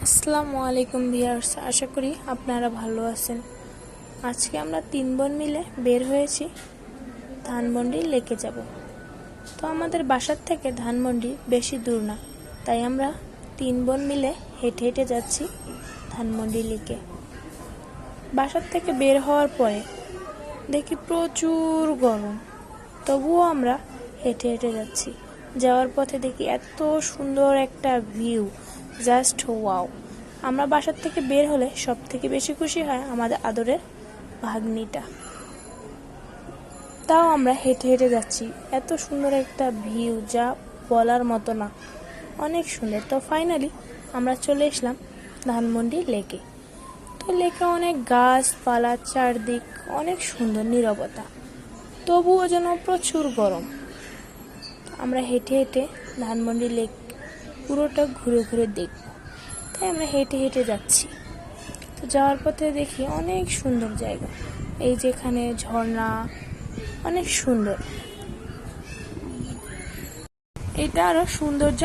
আসসালামু আলাইকুম ভিউয়ার্স, আশা করি আপনারা ভালো আছেন। আজকে আমরা 3 বোন মিলে বের হয়েছি ধানমন্ডি লেকে যাব। তো আমাদের বাসার থেকে ধানমন্ডি বেশি দূর না, তাই আমরা 3 বোন মিলে হেঁটে হেঁটে যাচ্ছি ধানমন্ডি লেকে। বাসার থেকে বের হওয়ার পরে দেখি প্রচুর গরম, তবুও আমরা হেঁটে হেঁটে যাচ্ছি। যাওয়ার পথে দেখি এত সুন্দর একটা ভিউ, জাস্ট ওয়াও। আমরা বাসার থেকে বের হলে সব থেকে বেশি খুশি হয় আমাদের আদরের ভাগ্নিটা। তাও আমরা হেঁটে হেঁটে যাচ্ছি, এত সুন্দর একটা ভিউ যা বলার মতো না, অনেক সুন্দর। তো ফাইনালি আমরা চলে এসলাম ধানমন্ডি লেকে। তো লেকে অনেক গাছপালা, চারদিক অনেক সুন্দর নীরবতা, তবুও যেন প্রচুর গরম। আমরা হেঁটে হেঁটে ধানমন্ডি লেক পুরোটা ঘুরে ঘুরে দেখব, তাই আমরা হেঁটে হেঁটে যাচ্ছি। তো যাওয়ার পথে দেখি অনেক সুন্দর জায়গা, এই যেখানে ঝর্ণা, অনেক সুন্দর। এটা আরো সৌন্দর্য